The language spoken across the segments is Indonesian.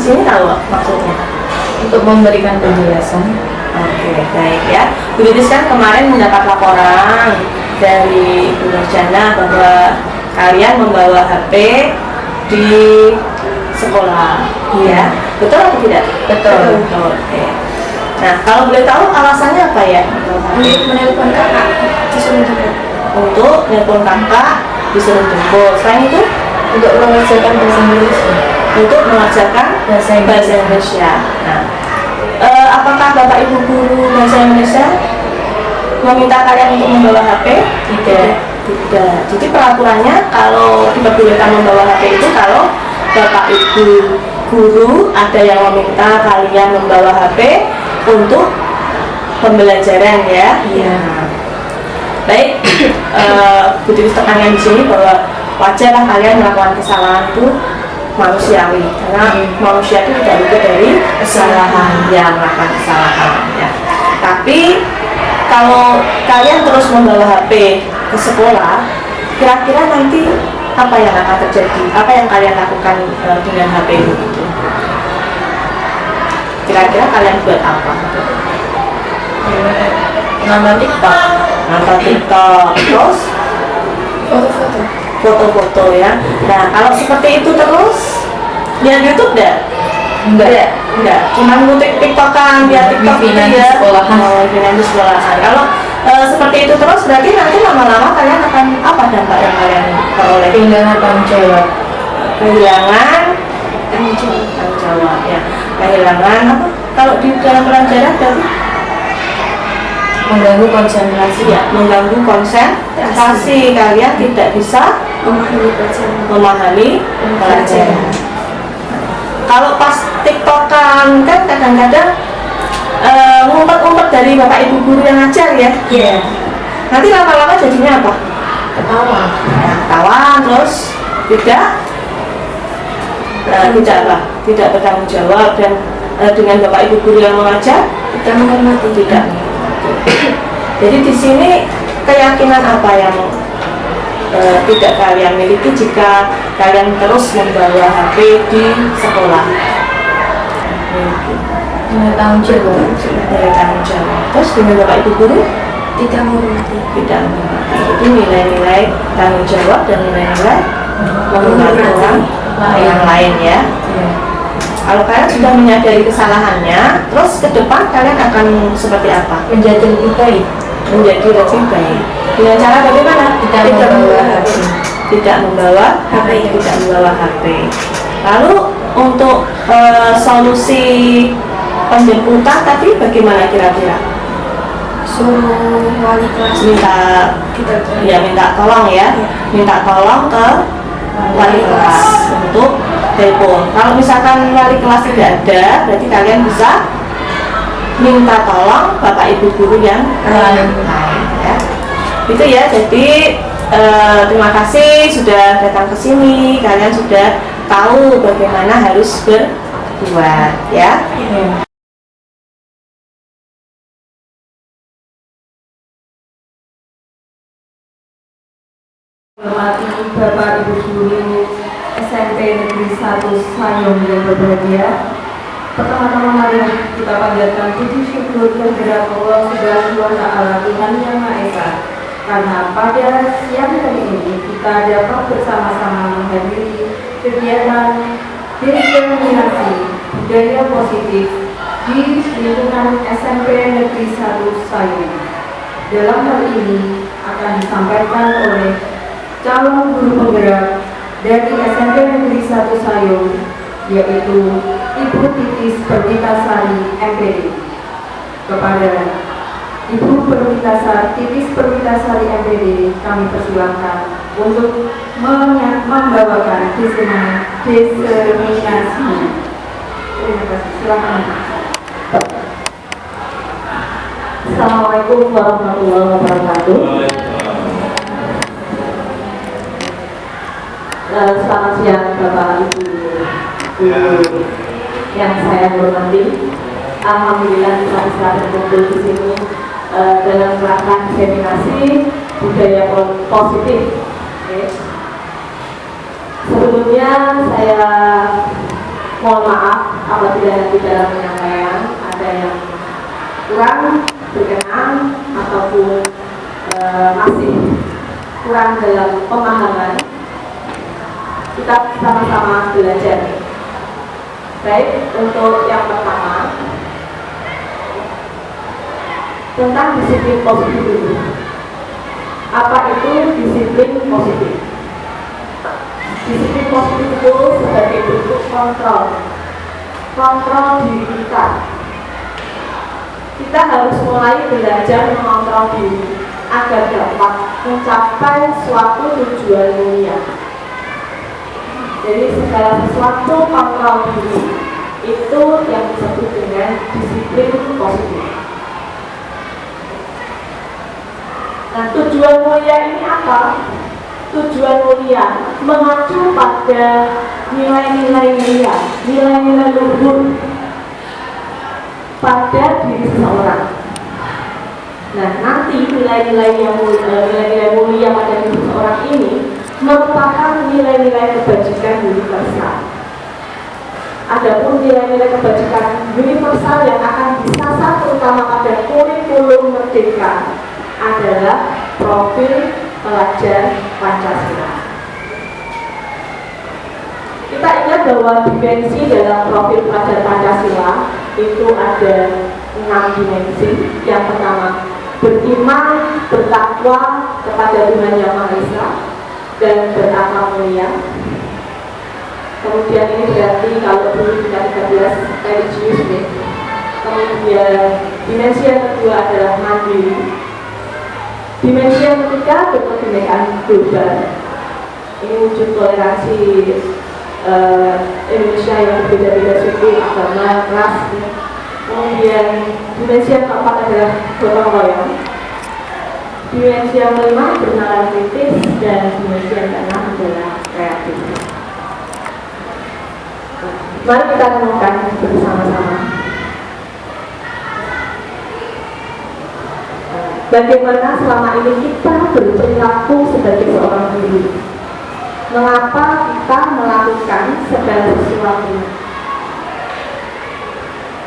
sini tahu maksudnya? Untuk memberikan penjelasan. Oke, baik ya. Bu Titis kan kemarin mendapat laporan dari Ibu Nurjana bahwa kalian membawa HP di sekolah, ya? Betul atau tidak? Betul. Oke. Nah, kalau boleh tahu alasannya apa ya? Untuk menelpon kakak disuruh jemput. Untuk nelpon kakak disuruh jemput. Selain itu, Untuk mengerjakan bahasa Indonesia. untuk mengajarkan Bahasa bahasa Indonesia. Nah, apakah Bapak Ibu guru bahasa Indonesia meminta kalian untuk membawa HP? Tidak. Tidak. Jadi peraturannya kalau diperbolehkan membawa HP itu kalau Bapak Ibu guru ada yang meminta kalian membawa HP untuk pembelajaran ya. Iya. Baik, Bu Titis tekankan di sini bahwa wajarlah kalian melakukan kesalahan itu manusiawi karena manusia itu tidak luput dari kesalahan, yang melakukan kesalahan ya. Tapi kalau kalian terus membawa HP ke sekolah, kira-kira nanti apa yang akan terjadi? Apa yang kalian lakukan dengan HP itu? Kira-kira kalian buat apa? Nonton TikTok. Nonton TikTok, terus Foto-foto. foto-foto ya. Nah, kalau seperti itu terus lihat YouTube enggak? Enggak. Cuman ngutik TikTokan, lihat TikTok gitu Bimbingan di ya. sekolahan. Bimbingan di sekolahan. Kalau seperti itu terus berarti nanti lama-lama kalian akan apa dampak yang kalian peroleh? Kehilangan tanggung jawab. Kehilangan tanggung jawab ya. Kehilangan apa? Kalau di dalam pelajaran berarti Mengganggu konsentrasi. ya, mengganggu konsentrasi, kalian tidak bisa memahami pelajaran. Kalau pas TikTokan kan kadang-kadang ngumpet-ngumpet dari Bapak Ibu guru yang ngajar ya. Iya. Nanti lama-lama jadinya apa? Ketawa. Ketawa terus tidak tidak bertanggung jawab dan dengan Bapak Ibu guru yang mengajar Kita menghormati. tidak. Jadi di sini keyakinan apa yang tidak kalian miliki jika kalian terus membawa HP di sekolah? Tanggung jawab. Dari tanggung jawab. Terus dengan Bapak Ibu guru Tidak menghormati. tidak menghormati. Itu nilai-nilai tanggung jawab dan nilai-nilai menghormati orang yang lain ya. Iya. Kalau kalian sudah menyadari kesalahannya, terus ke depan kalian akan seperti apa? Menjadi lebih baik. Menjadi lebih baik. Dengan cara bagaimana? Tidak membawa HP. Tidak membawa HP. Tidak membawa HP. Lalu untuk solusi penjemputan tadi bagaimana kira-kira? Suruh wali kelas Minta tolong ya. Minta tolong ke wali kelas untuk telepon. Kalau misalkan wali kelas tidak ada, berarti kalian bisa minta tolong Bapak Ibu guru yang lain ya. Itu ya. Jadi terima kasih sudah datang ke sini. Kalian sudah tahu bagaimana harus berbuat ya. Iya. Hormati Bapak Ibu guru SMP Negeri 1 Sayong yang berbahagia. Pertama-tama mari kita panjatkan puji syukur kehadirat Allah Subhanahu wa Ta'ala Tuhan Yang Maha Esa. Karena pada siang hari ini kita dapat bersama-sama menghadiri kegiatan diskriminasi budaya positif di lingkungan SMP Negeri 1 Sayong. Dalam hal ini akan disampaikan oleh calon guru penggerak dari SMP Negeri 1 Sayong, yaitu Ibu Titis Perwitasari MPD. Kepada Ibu Titis Perwitasari MPD kami persilahkan untuk membawakan diskriminasi. Terima kasih. Silakan. Assalamualaikum warahmatullahi wabarakatuh. Selamat siang Bapak Ibu guru yang saya hormati. Alhamdulillah kita bisa berkumpul di sini dalam rangka diseminasi budaya positif. Sebelumnya saya Mohon maaf apabila nanti dalam penyampaian ada yang kurang berkenan ataupun masih kurang dalam pemahaman. Kita sama-sama belajar. Baik, untuk yang pertama tentang disiplin positif dulu. Apa itu disiplin positif? Disiplin positif itu sebagai bentuk kontrol diri kita. Kita harus mulai belajar mengontrol diri agar dapat mencapai suatu tujuan mulia. Jadi segala sesuatu kontrol diri itu yang disebut dengan disiplin positif. Nah, tujuan mulia ini apa? Tujuan mulia mengacu pada nilai-nilai mulia, nilai-nilai luhur pada diri seseorang. Nah, nanti nilai-nilai mulia pada diri seseorang ini merupakan nilai-nilai kebajikan universal. Adapun nilai-nilai kebajikan universal yang akan disasar terutama pada kurikulum merdeka adalah profil pelajar Pancasila. Kita ingat bahwa dimensi dalam profil pelajar Pancasila itu ada 6 dimensi. Yang pertama, beriman, bertakwa kepada Tuhan Yang Maha Esa dan berakal mulia. Kemudian ini berarti kalau dulu kita 13 religius. Kemudian dimensi yang kedua adalah mandiri. Dimensi yang ketiga berkebinekaan global. Ini wujud toleransi Indonesia yang berbeda-beda suku, agama, ras. Kemudian dimensi yang keempat adalah gotong royong. Dimensi yang kelima bernalar kritis dan dimensi yang keenam adalah kreatif. Mari kita renungkan bersama-sama. Bagaimana selama ini kita berperilaku sebagai seorang guru? Mengapa kita melakukan segala sesuatu?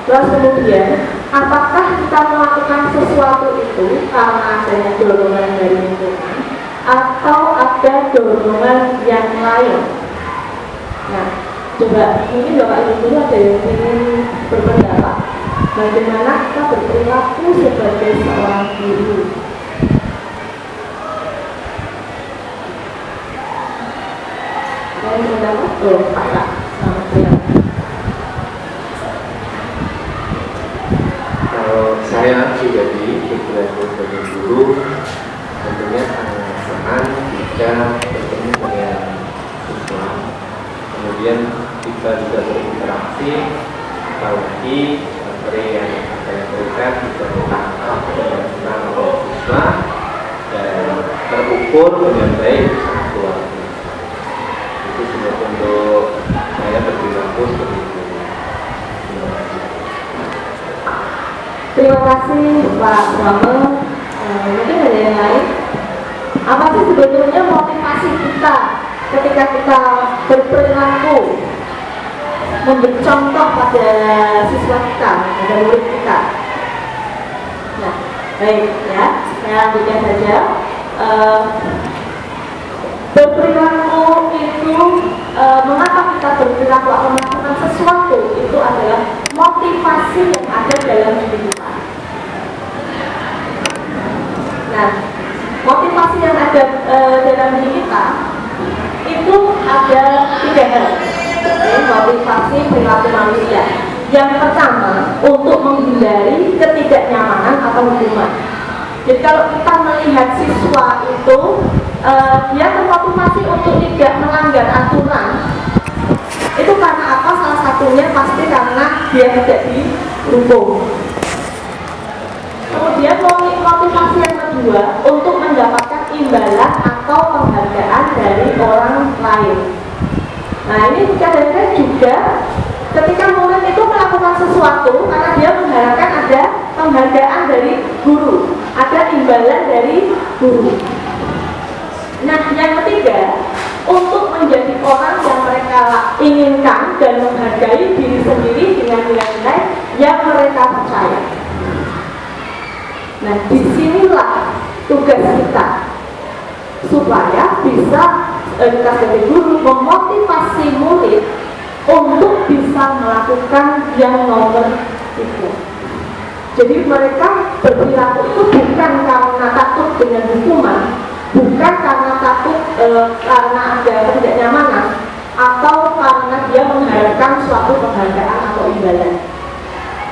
Terus kemudian, apakah kita melakukan sesuatu itu karena adanya dorongan dari lingkungan atau ada dorongan yang lain? Nah, coba mungkin Bapak Ibu dulu ada yang ingin berpendapat bagaimana kita berperilaku sebagai seorang guru. Ada yang berpendapat? Oh, Pak, selamat siang. Kalau saya pribadi berperilaku sebagai guru, tentunya sangat senang jika bertemu dengan siswa. Kemudian kita juga berinteraksi, apalagi materi yang saya berikan bisa ditangkap dengan senang oleh siswa dan terukur dengan baik bersama keluarga. Itu sudah untuk saya berperilaku seperti itu. Terima kasih Pak Rama. Mungkin ada yang lain. Apa sih sebetulnya motivasi kita ketika kita berperilaku memberi contoh pada siswa kita, pada murid kita? Nah, baik ya, saya lanjutkan saja. Berperilaku itu, mengapa kita berperilaku atau melakukan sesuatu itu adalah motivasi yang ada dalam diri kita. Nah, motivasi yang ada dalam diri kita itu ada 3 hal. Motivasi perilaku manusia. Yang pertama, untuk menghindari ketidaknyamanan atau hukuman. Jadi kalau kita melihat siswa itu dia termotivasi untuk tidak melanggar aturan, itu karena apa? Salah satunya pasti karena dia tidak dihukum. Kemudian motivasi yang kedua untuk mendapatkan imbalan atau penghargaan dari orang lain. Nah, ini kadang-kadang juga ketika murid itu melakukan sesuatu karena dia mengharapkan ada penghargaan dari guru, ada imbalan dari guru. Nah, yang ketiga, untuk menjadi orang yang mereka inginkan dan menghargai diri sendiri dengan nilai-nilai yang mereka percaya. Nah, disinilah tugas kita supaya bisa kita sebagai guru memotivasi murid untuk bisa melakukan yang nomor itu. Jadi mereka berperilaku itu bukan karena takut dengan hukuman, bukan karena takut karena ada ketidaknyamanan, atau karena dia mengharapkan suatu penghargaan atau imbalan.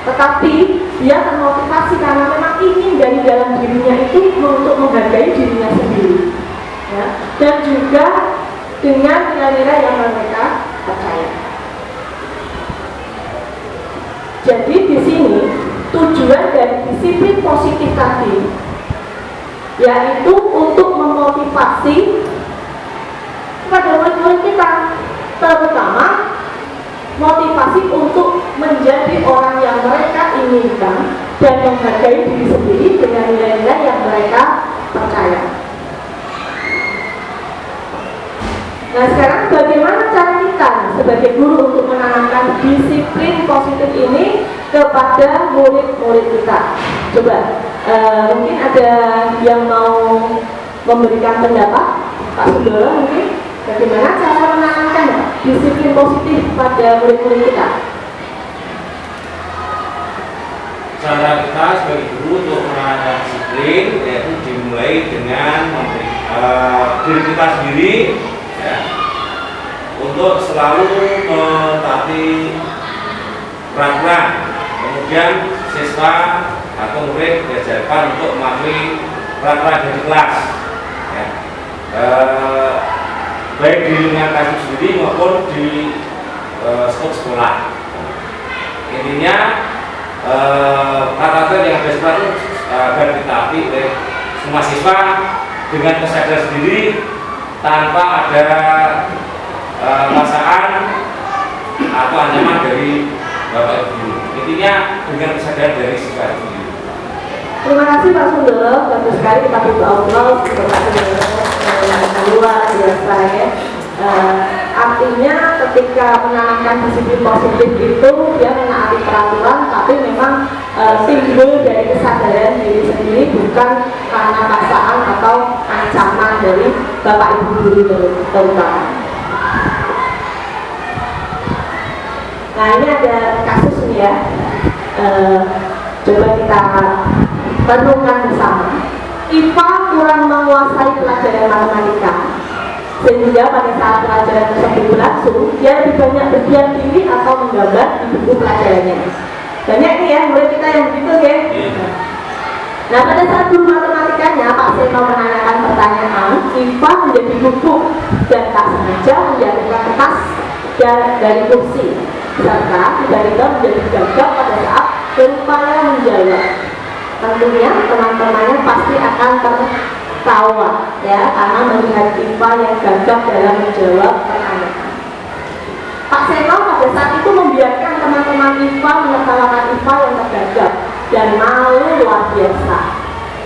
Tetapi dia termotivasi karena memang ingin dari dalam dirinya itu untuk menghargai dirinya sendiri, ya, dan juga dengan nilai-nilai yang mereka percaya. Jadi di sini tujuan dari disiplin positif tadi yaitu untuk memotivasi kepada murid-murid kita, terutama motivasi untuk menjadi orang yang mereka inginkan dan menghargai diri sendiri dengan nilai-nilai yang mereka percaya. Nah, sekarang bagaimana cara kita sebagai guru untuk menanamkan disiplin positif ini kepada murid-murid kita? Coba, mungkin ada yang mau memberikan pendapat, Pak Sundoro mungkin, bagaimana cara menanamkan disiplin positif pada murid-murid kita? Cara kita sebagai guru untuk menanamkan disiplin yaitu dimulai dengan diri kita sendiri, ya, untuk selalu mentaati peraturan. Kemudian siswa atau murid diajarkan untuk mematuhi peraturan dari kelas, ya. Baik di lingkungan kampus sendiri maupun di sekolah. Intinya peraturan yang ada itu agar ditaati oleh semua siswa dengan kesadaran sendiri tanpa ada paksaan atau ancaman dari Bapak Ibu. Intinya dengan kesadaran dari siswa sendiri. Terima kasih Pak Sundoro, bagus sekali kita beri aplaus untuk Pak Sundoro yang luar biasa, ya. Artinya ketika menanamkan disiplin positif itu dia menaati peraturan, tapi memang timbul dari kesadaran diri sendiri, bukan karena paksaan atau ancaman dari Bapak Ibu guru terutama. Nah, ini ada kasus nih, ya. Coba kita renungkan bersama. IPA kurang menguasai pelajaran matematika, sehingga pada saat pelajaran tersebut berlangsung dia lebih banyak berdiam diri atau menggambar di buku pelajarannya. Banyak nih ya murid kita yang begitu, ya. Nah, pada saat guru matematikanya Pak Seno menanyakan pertanyaan, IPA menjadi gugup dan tak sengaja menjatuhkan kertas dari kursi, serta tiba-tiba menjadi gagap pada saat berupaya menjawab. Tentunya teman-temannya pasti akan tertawa, ya, karena melihat IPA yang gagap dalam menjawab pertanyaan. Pak Seno pada saat itu membiarkan teman-teman IPA menertawakan IPA yang tergagap dan malu luar biasa,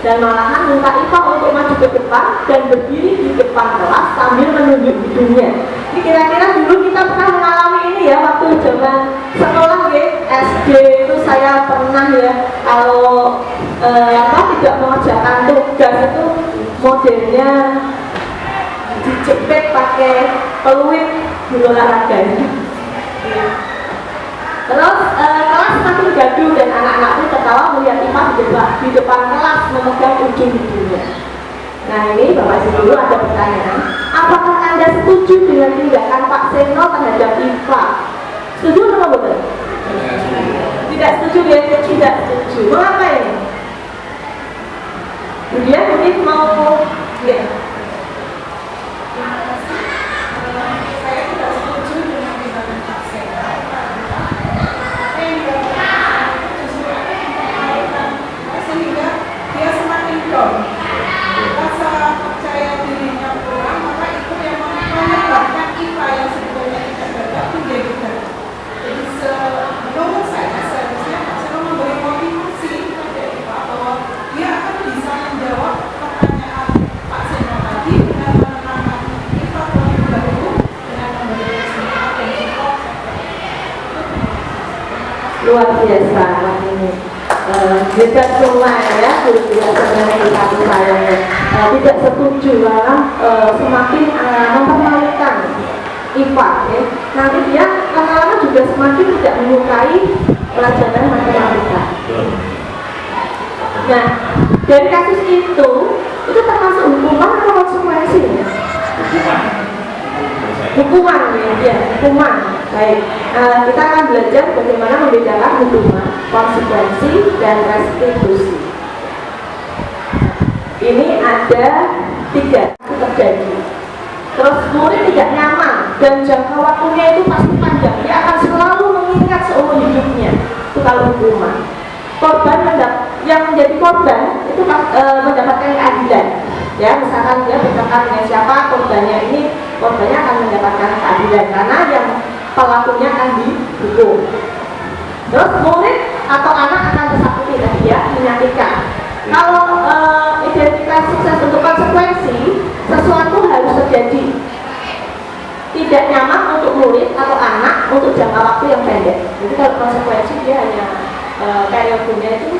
dan malahan minta IPA untuk maju ke depan dan berdiri di depan kelas sambil menunjuk hidungnya. Ini kira-kira dulu kita pernah mengalami ini, ya, waktu zaman sekolah, ya, SD itu saya pernah, ya, kalau tidak mengerjakan tugas itu modelnya dijepit pakai peluit di olahraganya. Terus kelas semakin gaduh dan anak-anak pun tertawa melihat IPA di depan kelas memegang ujung hidungnya. Nah, ini Bapak Ibu guru ada pertanyaan, apakah Anda setuju dengan tindakan Pak Seno terhadap IPA? Setuju atau betul? Tidak setuju, ya, tidak setuju. Mengapa ini? Dia mungkin mau, ya. Saya tidak setuju dengan tindakan Pak Seno. Sehingga dia semakin down, rasa percaya dirinya kurang, maka itu yang menyebabkan IPA yang sebetulnya tidak gagap menjadi gagap. Jadi menurut saya seharusnya Pak Seno memberi motivasi kepada IPA bahwa dia akan bisa menjawab pertanyaan luar biasa ini. Tidak semua ya guru-guru sebenarnya kasih sayangnya tidak setuju karena semakin mempermalukan IPA ya. Nanti dia lama-lama juga semakin tidak menyukai pelajaran matematika. Nah, dari kasus itu termasuk hukuman atau konsekuensi? Hukuman ya, hukuman. Baik, kita akan belajar bagaimana membedakan hukuman, konsekuensi, dan restitusi. Ini ada 3 terjadi. Terus murid tidak nyaman dan jangka waktunya itu pasti panjang. Dia akan selalu mengingat seumur hidupnya. Itu kalau hukuman. Korban yang menjadi korban itu mendapatkan keadilan. Ya, misalkan dia bertengkar dengan siapa, korbannya akan mendapatkan keadilan karena yang pelakunya akan dihukum. Terus murid atau anak akan tersakiti tadi ya, menyakitkan. Kalau identitas sukses untuk konsekuensi, sesuatu harus terjadi. Tidak nyaman untuk murid atau anak untuk jangka waktu yang pendek. Jadi kalau konsekuensi dia hanya periodenya itu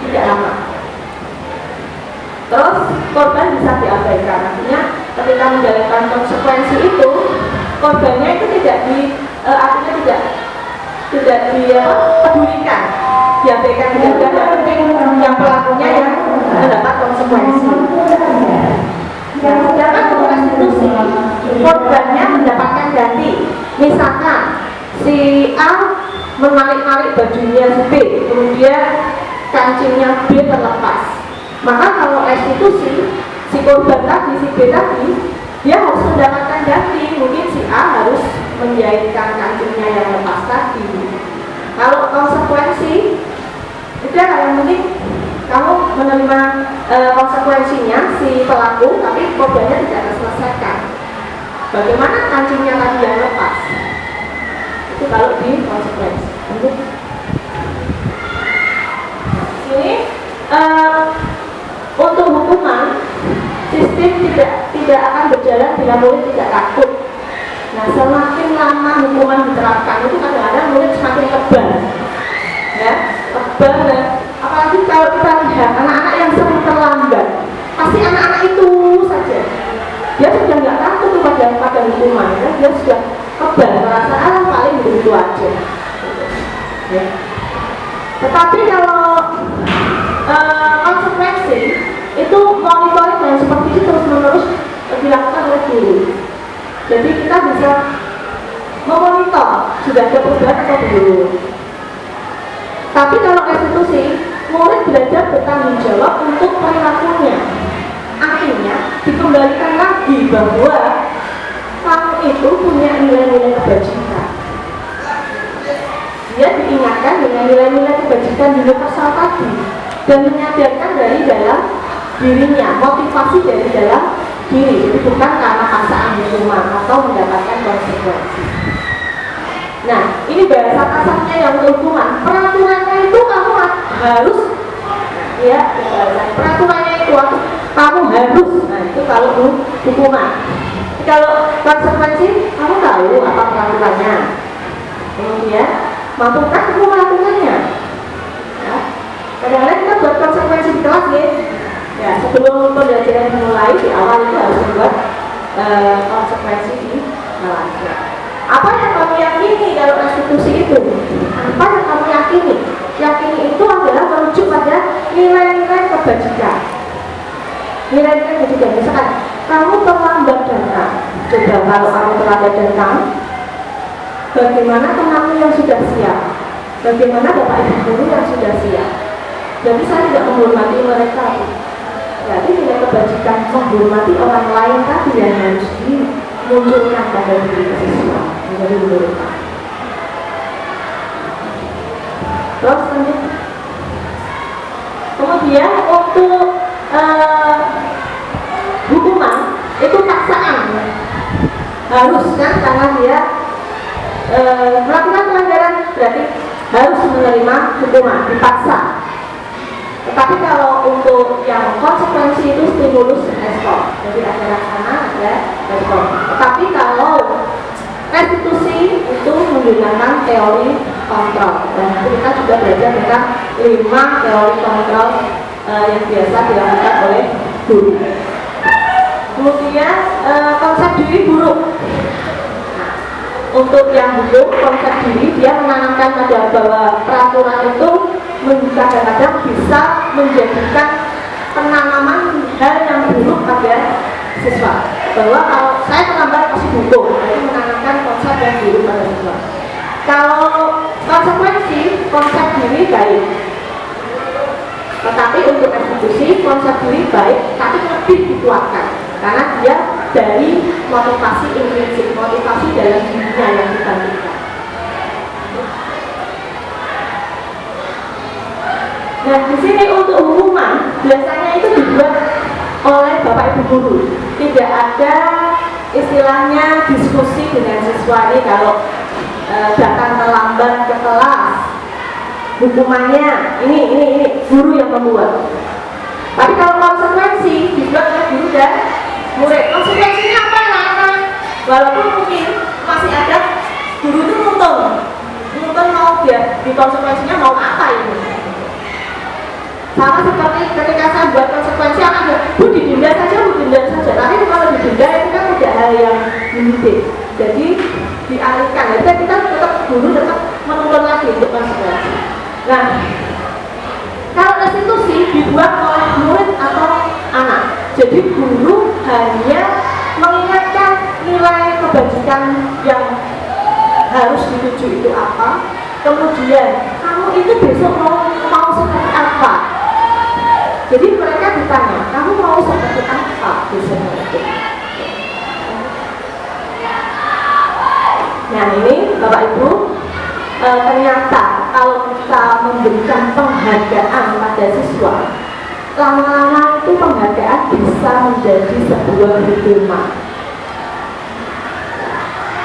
tidak lama. Terus korban bisa diabaikan. Artinya ketika menjalankan konsekuensi itu, korbannya itu artinya tidak dipedulikan, diabaikan, tidak yang pelakunya yang mendapat konsekuensi. Sedangkan untuk restitusi, korbannya mendapatkan ganti. Misalkan si A menarik-narik bajunya si B, kemudian kancingnya B terlepas. Maka kalau restitusi, si korban tadi, si B tadi, dia harus mendapatkan ganti. Mungkin si A harus menjahitkan kancingnya yang lepas tadi. Kalau konsekuensi, itu yang penting kamu menerima konsekuensinya si pelaku, tapi korbannya tidak terselesaikan. Bagaimana kancingnya tadi yang lepas? Itu kalau di konsekuensi. Ini untuk hukuman, sistem tidak akan berjalan bila murid tidak takut. Nah, semakin lama hukuman diterapkan itu kadang-kadang murid semakin kebal, ya, kebal. Dan apalagi kalau kita lihat anak-anak yang sering terlambat, pasti anak-anak itu saja dia sudah nggak takut pada hukuman, ya. Dia sudah kebal, merasa paling begitu aja. Ya. Tetapi kalau konsekuensi itu monitoring yang seperti itu terus-menerus dilakukan oleh guru. Jadi kita bisa memonitor sudah ada perubahan atau belum. Tapi kalau restitusi, murid belajar bertanggung jawab untuk perilakunya. Akhirnya dikembalikan lagi bahwa kamu itu punya nilai-nilai kebajikan. Dia diingatkan dengan nilai-nilai kebajikan universal tadi dan menyadarkan dari dalam dirinya, motivasi dari dalam diri. Jadi bukan karena paksaan hukuman atau mendapatkan konsekuensi. Nah, ini bahasa kasarnya yang hukuman. Peraturannya itu kamu harus, ya, peraturannya itu kamu harus. Nah, itu kalau hukuman. Kalau konsekuensi, kamu tahu apa peraturannya. Kemudian mampukah kamu melakukannya? Ya. Kadang-kadang kita buat konsekuensi di kelas ya. Ya, sebelum pembelajaran dimulai di awal itu harus membuat konsekuensi di kelas. Ya. Apa yang kamu yakini kalau restitusi itu? Apa yang kamu yakini? Yakini itu adalah merujuk pada nilai-nilai kebajikan. Nilai-nilai kebajikan. Misalkan kamu terlambat datang. Coba kalau kamu terlambat datang, bagaimana temanmu yang sudah siap? Bagaimana bapak ibu guru yang sudah siap? Jadi saya tidak menghormati mereka. Jadi nilai kebajikan menghormati orang lain tadi yang harus dimunculkan pada diri siswa menjadi murid. Terus lanjut. Kemudian untuk hukuman itu paksaan harus kan karena dia melakukan pelanggaran berarti harus menerima hukuman dipaksa. Tetapi kalau untuk yang konsekuensi itu stimulus respon, jadi ada laksana, ada respon. Tetapi kalau restitusi itu menggunakan teori kontrol. Dan kita juga belajar tentang 5 teori kontrol yang biasa dilakukan oleh guru. Kemudian konsep diri buruk. Nah, untuk yang buruk, konsep diri dia menanamkan pada bahwa peraturan itu kadang-kadang bisa menjadikan penanaman hal yang buruk pada siswa. Bahwa kalau saya terlambat pasti hukum, itu menanamkan konsep yang buruk pada siswa. Kalau konsekuensi, konsep diri baik. Tetapi untuk restitusi, konsep diri baik, tapi lebih dikuatkan. Karena dia dari motivasi intrinsik, motivasi dalam dirinya yang dibandingkan. Nah, di sini untuk hukuman biasanya itu dibuat oleh Bapak Ibu guru. Tidak ada istilahnya diskusi dengan siswa ini kalau datang terlambat ke kelas. Hukumannya ini guru yang membuat. Tapi kalau konsekuensi dibuat oleh guru dan murid. Konsekuensinya apa anak-anak? Walaupun mungkin masih ada guru itu nuntun mau dia di konsekuensinya mau apa ini? Sama seperti ketika saya buat konsekuensi anak bu didenda saja. Tapi kalau didenda itu kan tidak hal yang mendidik. Jadi dialihkan. Jadi kita guru tetap menuntun lagi untuk konsekuensi. Nah, kalau restitusi dibuat oleh murid atau anak. Jadi guru hanya mengingatkan nilai kebajikan yang harus dituju itu apa. Kemudian kamu itu besok mau seperti apa? Jadi mereka ditanya, kamu mau seperti apa besoknya itu? Nah ini Bapak Ibu, ternyata kalau kita memberikan penghargaan pada siswa, lama-lama itu penghargaan bisa menjadi sebuah hukuman.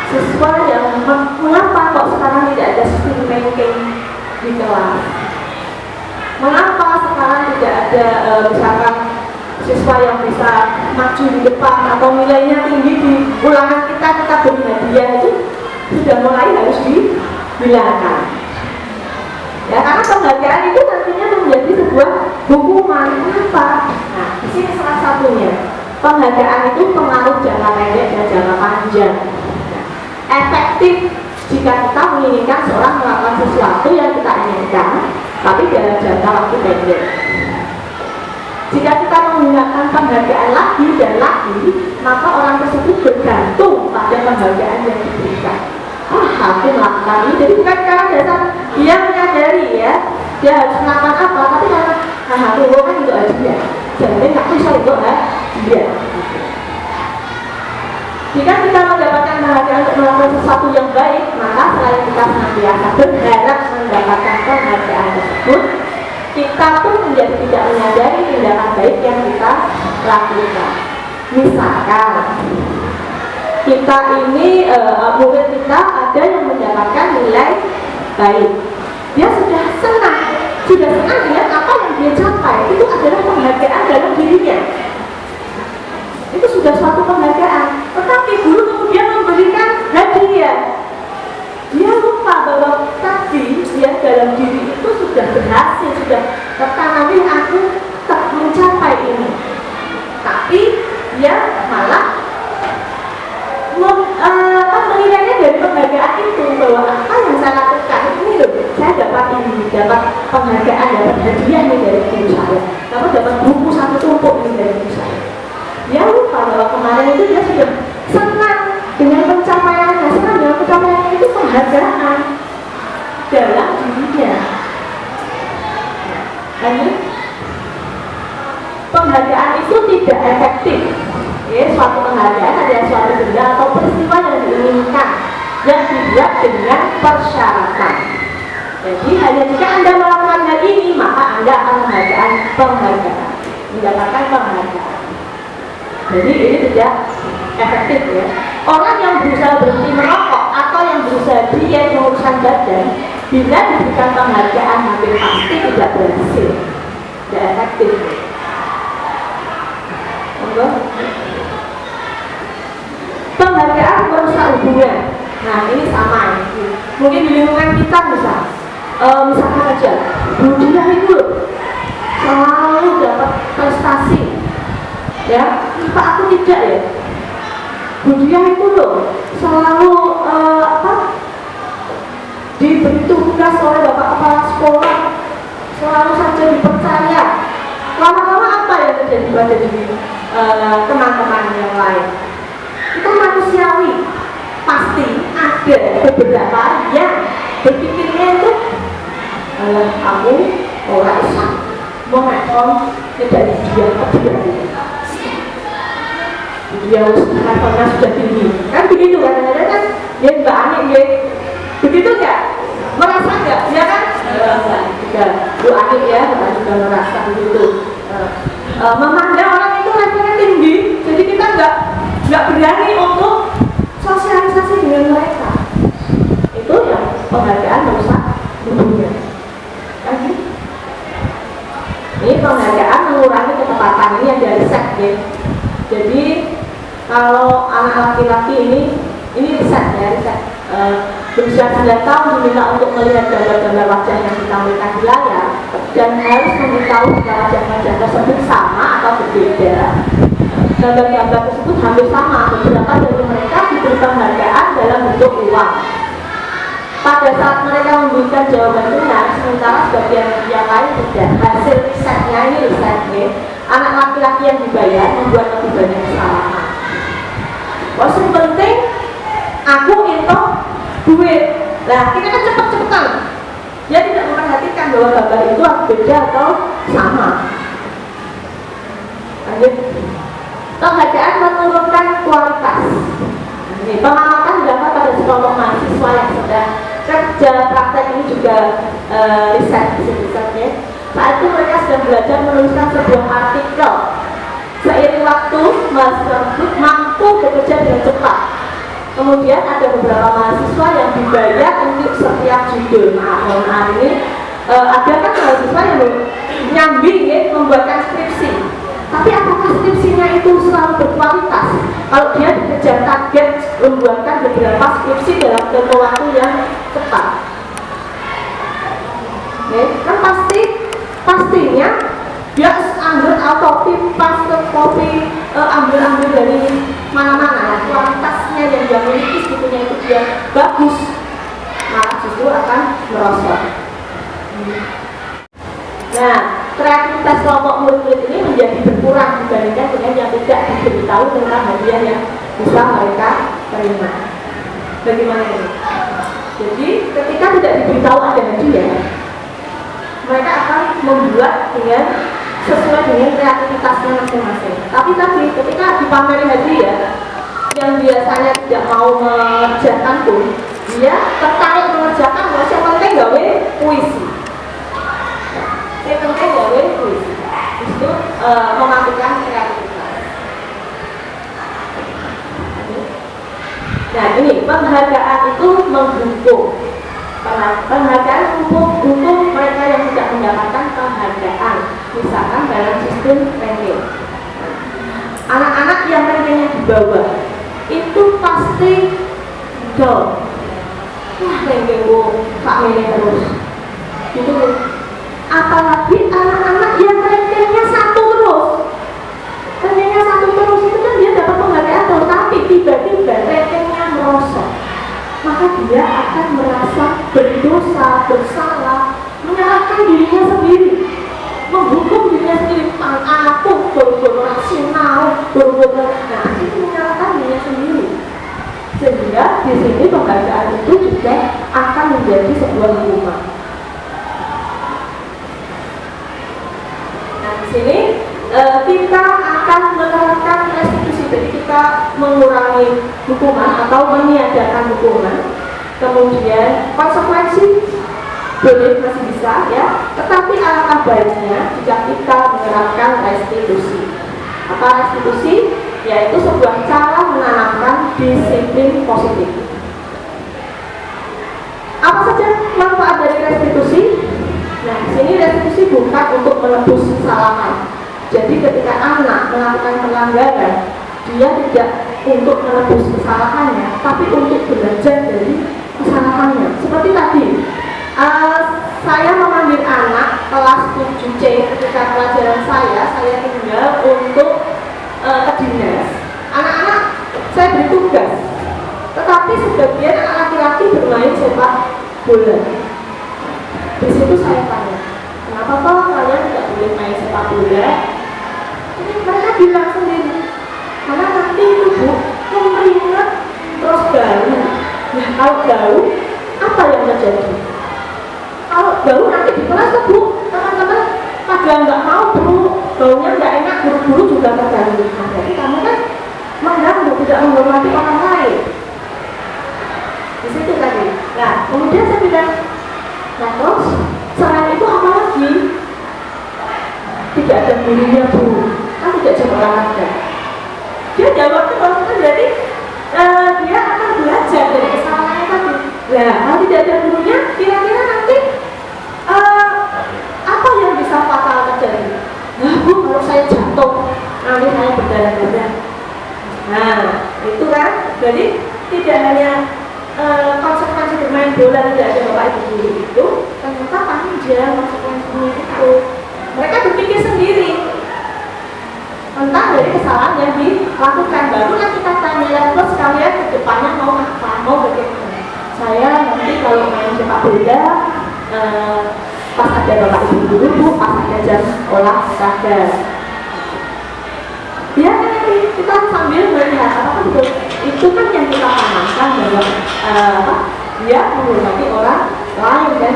Siswa yang mengapa kok sekarang tidak ada sistem ranking di kelas? Mengapa sekarang tidak ada misalkan siswa yang bisa maju di depan atau nilainya tinggi di ulangan kita beri hadiah itu sudah mulai harus dibilangkan. Ya, karena penghargaan itu nantinya menjadi sebuah hukuman. Kenapa? Nah, di sini salah satunya. Penghargaan itu pengaruh jangka pendek dan jangka panjang. Nah, efektif jika kita menginginkan seorang melakukan sesuatu yang kita inginkan, tapi dalam jangka waktu pendek. Jika kita menggunakan penghargaan lagi dan lagi, maka orang tersebut bergantung pada penghargaan yang diberikan. Aku melakukan ini, jadi bukan karena dasar dia menyadari ya, dia harus melakukan apa, tapi karena aku kan itu aja ya, jadi nggak bisa itu dia. Jika kita mendapatkan penghargaan untuk melakukan sesuatu yang baik, maka selain kita senantiasa berharap mendapatkan penghargaan tersebut, kita pun menjadi tidak menyadari tindakan baik yang kita lakukan. Misalkan kita ini murid kita ada yang mendapatkan nilai baik, dia sudah senang dengan apa yang dia capai. Itu adalah penghargaan dalam dirinya. Itu sudah suatu penghargaan. Tetapi guru kemudian memberikan hadiah. Dia lupa bahwa tadi dia dalam diri itu sudah berhasil, sudah tertanami aku mencapai ini. Tapi dia malah menilainya dari penghargaan itu, bahwa apa yang saya lakukan ini loh, saya dapat ini, dapat penghargaan, dapat hadiah ini dari guru saya, kamu dapat buku satu tumpuk ini dari guru saya. Dia lupa bahwa kemarin itu dia sudah senang dengan pencapaiannya, senang dengan pencapaiannya itu penghargaan dalam dirinya. Karena penghargaan itu tidak efektif. Suatu penghargaan adalah suatu benda atau peristiwa yang diinginkan, yang dibuat dengan persyaratan. Jadi hanya jika Anda melakukan hal ini, maka Anda akan mendapatkan penghargaan. Jadi ini tidak efektif ya. Orang yang berusaha berhenti merokok atau yang berusaha diet menguruskan badan, bila diberikan penghargaan hampir pasti tidak berhasil, tidak efektif. Penghargaan merusak hubungan. Nah ini sama ini. Mungkin di lingkungan kita misalkan aja Bu Diah itu loh selalu dapat prestasi, ya Pak aku tidak ya. Bu Diah itu loh selalu diberi tugas oleh Bapak Kepala Sekolah, selalu saja dipercaya. Lama-lama apa yang terjadi pada diri teman-teman yang lain? Itu manusiawi, pasti ada beberapa yang berpikirnya itu aku orang Islam mau ngekon tidak dia dia levelnya sudah tinggi kan begitu kadang-kadang kan dia Mbak Ani begitu nggak? Merasa nggak? Ya kan? Merasa juga Bu Ani ya juga merasa begitu memandang orang itu levelnya tinggi jadi kita nggak berani untuk sosialisasi dengan mereka. Itu yang penghargaan merusak hubungan kan gitu? Ini penghargaan mengurangi ketepatan, ini yang dari riset ya. Jadi kalau anak laki-laki ini riset ya, riset berusia 9 tahun diminta untuk melihat gambar-gambar wajah yang ditampilkan di layar dan harus memberitahu jika wajah-wajah tersebut sama atau berbeda. Gambar-gambar tersebut hampir sama, beberapa dari mereka diberi penghargaan dalam bentuk uang. Pada saat mereka memberikan jawaban benar, sementara sebagian yang lain tidak. Hasil risetnya ini risetnya, anak laki-laki yang dibayar membuat lebih banyak kesalahan. What's yang penting, aku itu duit. Nah, kita kan cepet-cepetan. Dia tidak memperhatikan bahwa gambar itu beda atau sama. Lanjut. Penghargaan menurunkan kualitas. Ini pengamatan dilakukan pada sekelompok mahasiswa yang sedang kerja praktek ini juga riset ya. Saat itu mereka sedang belajar menuliskan sebuah artikel. Seiring waktu mahasiswa tersebut mampu bekerja dengan cepat. Kemudian ada beberapa mahasiswa yang dibayar untuk setiap judul. Nah ini ada kan mahasiswa yang nyambi ya, membuatkan skripsi. Tapi apakah skripsinya itu selalu berkualitas? Kalau dia dikejar target membuatkan beberapa skripsi dalam tempo waktu yang cepat, kan pastinya dia ambil copy paste copy ambil dari mana-mana. Kualitasnya yang dia miliki sebetulnya itu dia bagus, maka justru akan merosot. Nah, kreativitas kelompok murid-murid ini menjadi berkurang dibandingkan dengan yang tidak diberitahu tentang hadiah yang bisa mereka terima. Bagaimana ini? Jadi ketika tidak diberitahu ada hadiah, mereka akan membuat dengan sesuai dengan kreativitasnya masing-masing. Tapi ketika dipameri hadiah yang biasanya tidak mau mengerjakan pun, dia tertarik mengerjakan. Yang penting gawe puisi. Yang penting gawe puisi. Itu mematikan kreativitas. Nah ini penghargaan itu menghukum. Penghargaan untuk mereka yang tidak mendapatkan penghargaan, misalkan dalam sistem ranking. Anak-anak yang rankingnya di bawah itu pasti down. Wah rankingku tak ini terus. Gitu. Apalagi anak-anak yang rankingnya 1 terus. Rankingnya 1 terus itu kan dia dapat penghargaan terus, tapi tiba-tiba rankingnya merosot. Maka dia akan merasa berdosa, bersalah, menyalahkan dirinya sendiri, menghukum dirinya sendiri. Aku berburu rasional, berburu itu menyalahkan dirinya sendiri. Sehingga di sini penghargaan itu juga akan menjadi sebuah hukuman. Nah di sini kita akan menerapkan restitusi, jadi kita mengurangi hukuman atau meniadakan hukuman. Kemudian konsekuensi boleh masih bisa ya, tetapi alangkah baiknya jika kita menerapkan restitusi. Apa restitusi? Yaitu sebuah cara menanamkan disiplin positif. Apa saja manfaat dari restitusi? Nah, di sini restitusi bukan untuk menebus kesalahan. Jadi ketika anak melakukan pelanggaran, dia tidak untuk menebus kesalahannya, tapi untuk belajar dari kesalahannya. Seperti tadi, saya memanggil anak kelas 7C ketika pelajaran saya tinggal untuk ke dinas. Anak-anak saya beri tugas, tetapi sebagian anak laki-laki bermain sepak bola. Di situ saya tanya, kenapa kok kalian tidak boleh main sepak bola? Ini mereka bilang sendiri, karena nanti itu bu, keringat terus bau. Nah kalau bau, apa yang terjadi? Kalau bau nanti di kelas tuh bu, teman-teman pada nggak mau bu, baunya nggak enak, guru-guru juga terganggu. Nah, jadi kamu kan mengganggu, tidak menghormati orang lain. Di situ tadi. Nah, kemudian saya bilang, nah terus selain itu apa lagi? Tidak ada gurunya bu, kan tidak jam olahraga. Dia jawabnya kan jadi dia akan belajar dari kesalahannya tadi. Nah, kalau tidak ada gurunya, kira-kira nanti apa yang bisa fatal terjadi? Nah bu, kalau saya jatuh, nanti saya berdarah-darah. Nah, itu kan, jadi tidak hanya konsekuensi bermain bola tidak ada bapak ibu guru itu, ternyata panjang konsekuensinya itu. Mereka berpikir sendiri tentang dari kesalahan yang dilakukan. Baru nanti kita tanya terus kalian ke depannya mau apa, mau bagaimana. Saya nanti kalau main sepak bola pas ada bapak ibu guru bu, pas ada jam olahraga. Ya nanti kita sambil melihat apa betul itu kan yang kita tanamkan bahwa dia menghormati orang lain dan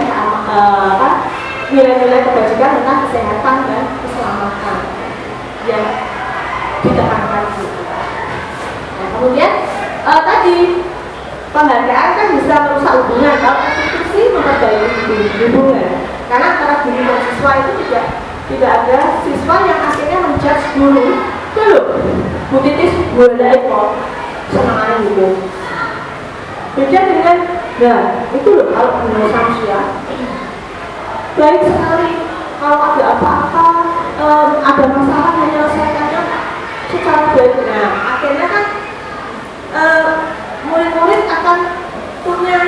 nilai-nilai kebajikan tentang kesehatan dan keselamatan yang ditekankan gitu. Nah, kemudian tadi penghargaan kan bisa merusak hubungan. Kalau institusi memperbaiki hubungan, karena antara guru dan siswa itu tidak ada siswa yang akhirnya menjudge guru. Dulu, Bu Titis boleh ekor senangannya gitu. Beda dengan, nah itu loh kalau menurut Samsia baik sekali. Kalau ada apa-apa, ada masalah menyelesaikannya secara baik. Nah, akhirnya kan murid-murid akan punya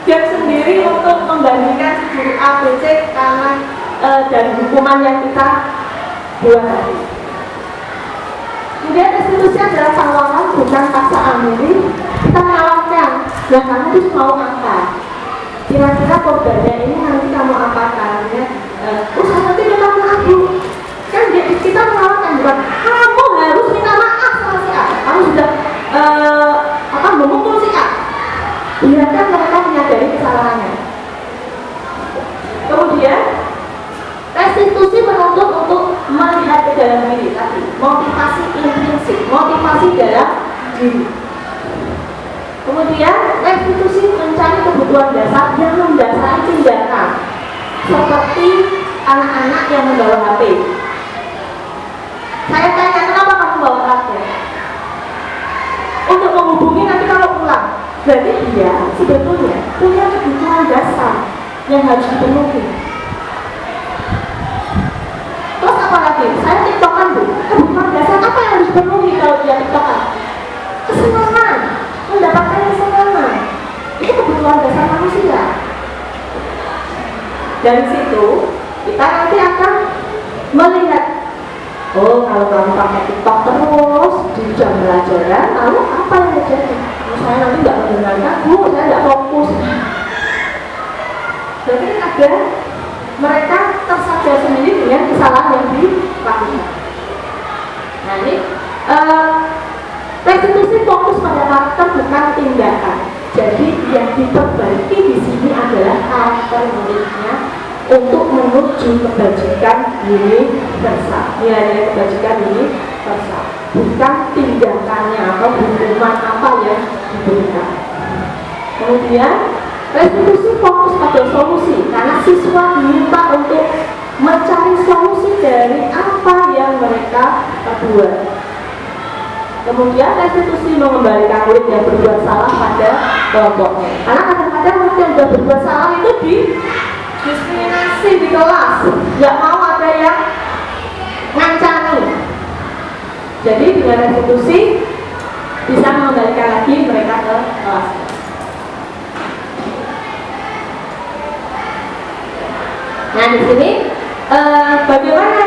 gap sendiri untuk membandingkan si guru A, B, C karena dari hukuman yang kita buat. Kemudian restitusi adalah tawaran bukan paksaan. Jadi kita menawarkan, nah kamu terus mau apa? Kira-kira korbannya ini nanti kamu apakan ya? Saya nanti minta maaf bu. Kan kita menawarkan bukan kamu harus minta maaf sama si A. Kamu sudah memukul si A. Biarkan mereka menyadari kesalahannya. Kemudian restitusi menuntut untuk melihat ke dalam diri tadi, motivasi intrinsik, motivasi dalam diri. Kemudian restitusi mencari kebutuhan dasar yang mendasari tindakan, seperti anak-anak yang membawa HP. Saya tanya, kenapa kamu bawa HP? Untuk menghubungi nanti kalau pulang. Berarti dia sebetulnya punya kebutuhan dasar yang harus dipenuhi. Terus apa lagi? Saya tiktokan bu. Kebutuhan dasar apa yang harus dipenuhi kalau dia tiktokan? Kesenangan, mendapatkan kesenangan. Itu kebutuhan dasar manusia. Dari situ kita nanti akan melihat, oh kalau kamu pakai TikTok terus di jam pelajaran, lalu apa yang terjadi? Saya nanti nggak mendengarkan, bu, saya nggak fokus. Jadi ada mereka tersadar sendiri dengan kesalahan yang dilakukan. Nah ini restitusi fokus pada karakter bukan tindakan. Jadi yang diperbaiki di sini adalah karakter muridnya untuk menuju kebajikan universal. Nilai-nilai kebajikan universal, bukan tindakannya atau hukuman apa yang diberikan. Kemudian restitusi fokus pada solusi karena siswa diminta untuk mencari solusi dari apa yang mereka perbuat. Kemudian restitusi mengembalikan murid yang berbuat salah pada kelompoknya. Karena kadang-kadang murid yang sudah berbuat salah itu diskriminasi di kelas, nggak mau ada yang ngancani. Jadi dengan restitusi bisa mengembalikan lagi mereka ke kelas. Nah di sini bagaimana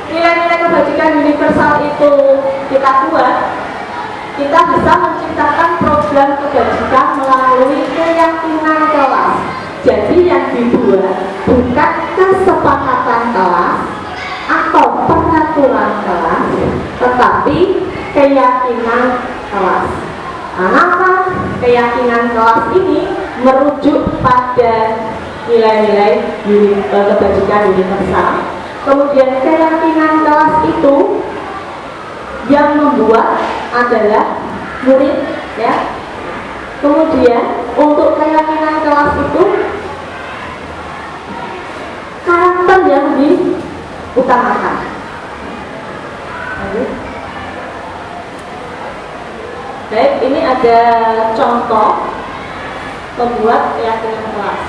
nilai-nilai kebajikan universal itu kita buat? Kita bisa menciptakan program kebajikan melalui keyakinan kelas. Jadi yang dibuat bukan kesepakatan kelas atau peraturan kelas, tetapi keyakinan kelas. Kenapa keyakinan kelas ini merujuk pada nilai-nilai kebajikan universal? Kemudian keyakinan kelas itu yang membuat adalah murid, ya. Kemudian untuk keyakinan kelas itu karakter yang diutamakan. Baik, ini ada contoh membuat keyakinan kelas.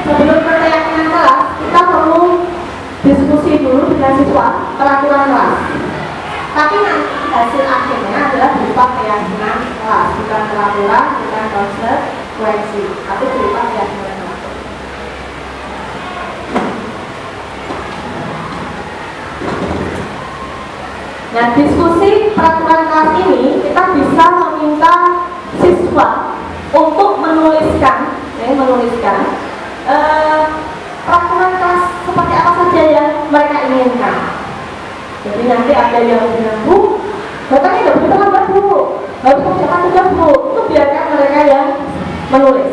Sebelum ke keyakinan kelas, kita perlu diskusi dulu dengan siswa peraturan kelas. Tapi nanti hasil akhirnya adalah berupa keyakinan kelas, bukan peraturan, bukan konsekuensi, tapi berupa keyakinan kelas. Nah, diskusi peraturan kelas ini kita bisa meminta siswa untuk menuliskan peraturan kelas seperti apa saja yang mereka inginkan. Jadi nanti ada yang bilang, Bu, katanya nggak boleh terlambat, Bu, harus mengerjakan tugas, Bu. Itu biarkan mereka yang menulis.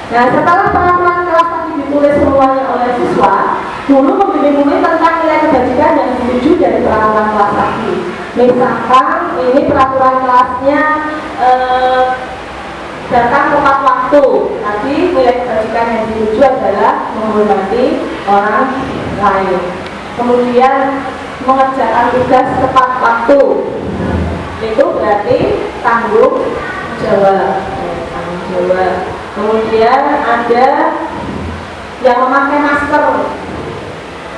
Nah, setelah peraturan kelas tadi ditulis semuanya oleh siswa, dulu memilih tentang nilai kebajikan yang dituju dari peraturan kelas tadi. Misalkan ini peraturan kelasnya datang tepat waktu. Tadi nilai kebajikan yang dituju adalah menghormati orang lain. Kemudian mengerjakan tugas tepat waktu. Itu berarti tanggung jawab. Kemudian ada yang memakai masker.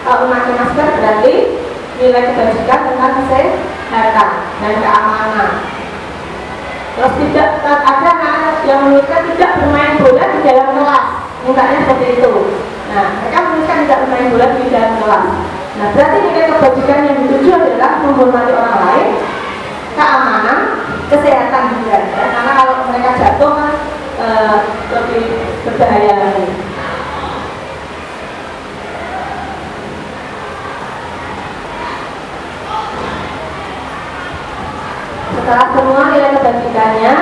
Kalau memakai masker berarti nilai kebajikan tentang kesehatan dan keamanan. Terus tidak ada anak yang menuliskan tidak bermain bola di dalam kelas, mintanya seperti itu. Nah, mereka menuliskan tidak bermain bola di dalam kelas. Nah, berarti nilai kebajikan yang dituju adalah menghormati orang lain, keamanan, kesehatan juga. Ya. Karena kalau mereka jatuh kan lebih berbahaya lagi. Setelah semua nilai kebajikannya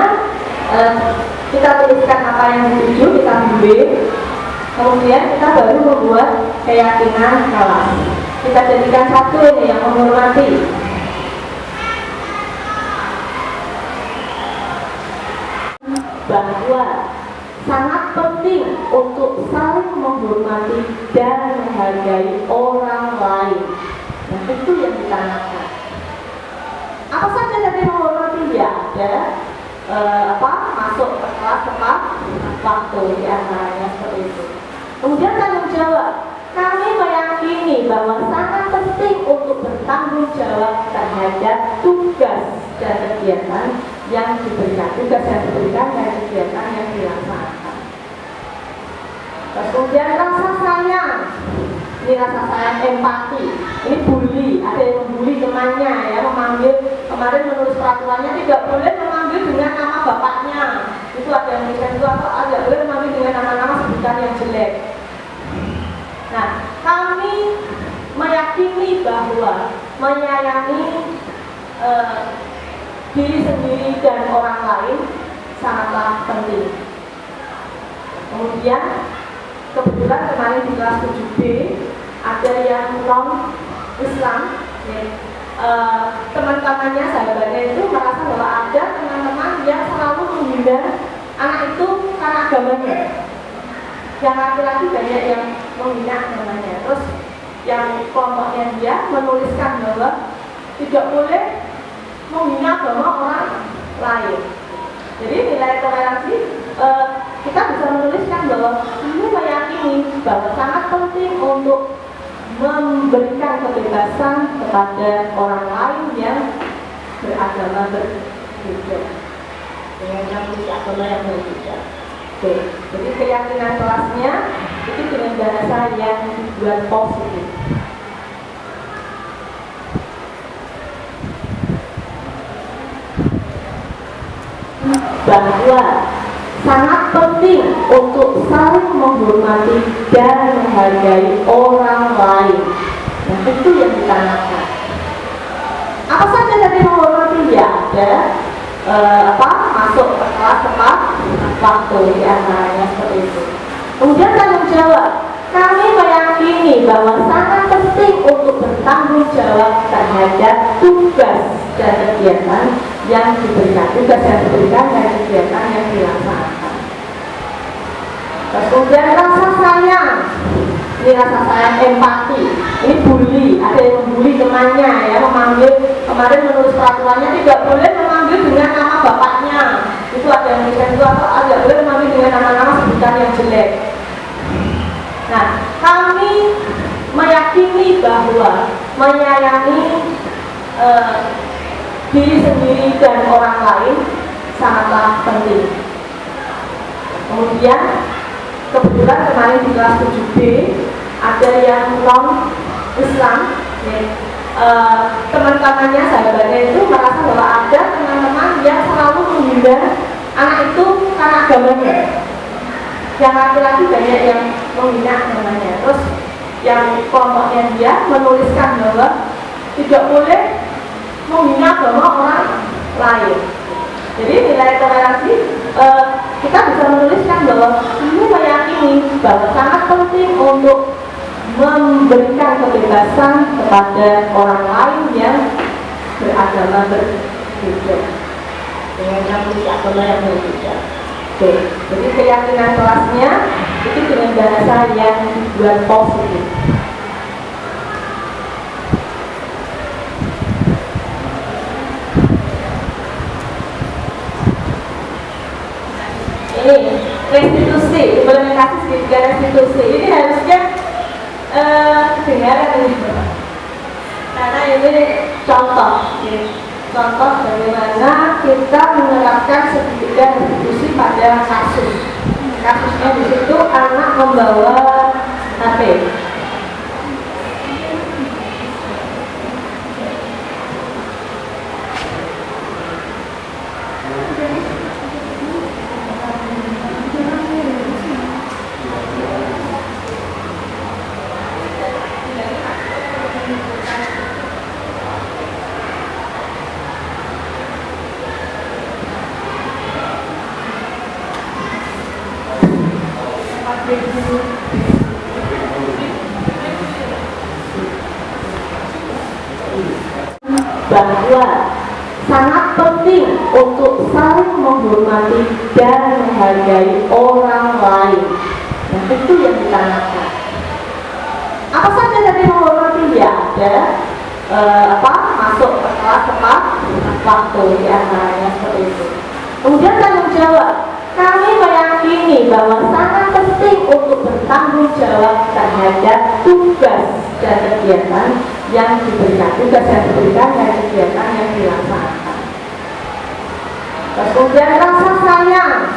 kita tuliskan apa yang dituju, kita bimbing. Kemudian kita baru membuat keyakinan kelas. Kita jadikan satu ini yang menghormati. Bahwa sangat penting untuk saling menghormati dan menghargai orang lain. Nah, itu yang ditanamkan. Apa saja tadi menghormati? Ya ada masuk ke kelas tepat waktu di antaranya seperti itu. Kemudian tanggung jawab, kami meyakini bahwa sangat penting untuk bertanggung jawab terhadap tugas dan kegiatan yang diberikan, dan kegiatan yang dilaksanakan. Terus kemudian rasa sayang, ini rasa sayang empati, ini bully, ada yang membuli temannya ya, memanggil, kemarin menulis peraturannya tidak boleh memanggil dengan nama bapaknya, itu ada yang menuliskan itu, atau tidak boleh memanggil dengan nama-nama sebutan yang jelek. Nah, kami meyakini bahwa menyayangi diri sendiri dan orang lain sangatlah penting. Kemudian kebetulan kemarin di kelas 7B ada yang non Islam ya. Teman-temannya, sahabatnya itu merasa bahwa ada teman-teman yang selalu menghina anak itu karena agamanya. Yang laki-laki banyak yang menghina agamanya. Terus yang kelompoknya dia menuliskan bahwa tidak boleh menghina agama orang lain. Jadi nilai toleransi kita bisa menuliskan bahwa ini meyakini bahwa sangat penting untuk memberikan kebebasan kepada orang lain yang beragama berbeda dengan agama yang berbeda. Oke, jadi keyakinan kelasnya itu dengan bahasa yang dibuat positif. Bahwa sangat penting untuk saling menghormati dan menghargai orang lain. Nah, itu yang ditanamkan. Apa saja dari menghormati ya ada masuk ke kelas tepat waktu di antaranya seperti itu. Kemudian tanggung jawab, kami meyakini bahwa sangat penting untuk bertanggung jawab terhadap tugas dan kegiatan yang diberikan, dan kegiatan yang dilaksanakan. Terus kemudian rasa sayang, ini rasa sayang empati, ini bully, ada yang membuli temannya ya, memanggil, kemarin menulis peraturannya tidak boleh memanggil dengan nama bapaknya, itu ada yang menuliskan itu, atau tidak boleh memanggil dengan nama-nama sebutan yang jelek. Nah, kami meyakini bahwa menyayangi diri sendiri dan orang lain sangatlah penting. Kemudian kebetulan kemarin di kelas 7B ada yang non Islam ya. Teman-temannya, sahabatnya itu merasa bahwa ada teman-teman yang selalu menghina anak itu karena agamanya. Yang laki-laki banyak yang menghina agamanya. Terus yang kelompoknya dia menuliskan bahwa tidak boleh menghina agama orang lain. Jadi nilai toleransi kita bisa menuliskan bahwa ini meyakini bahwa sangat penting untuk memberikan kebebasan kepada orang lain yang beragama berbeda dengan agama yang berbeda. Oke, jadi keyakinan kelasnya itu dengan bahasa yang dibuat positif. Ini restitusi, implementasi segitiga restitusi. Ini harusnya kedengaran ini, karena ini contoh bagaimana kita menerapkan segitiga restitusi pada kasus. Kasusnya di situ anak membawa HP. Bahwa sangat penting untuk saling menghormati dan menghargai orang lain. Nah, itu yang ditanamkan. Apa saja dari menghormati ya ada masuk ke kelas tepat waktu di antaranya seperti itu. Kemudian tanggung jawab. Kami meyakini bahwa sangat penting untuk bertanggung jawab terhadap tugas dan kegiatan yang diberikan, dan kegiatan yang dilaksanakan. Kemudian rasa sayang,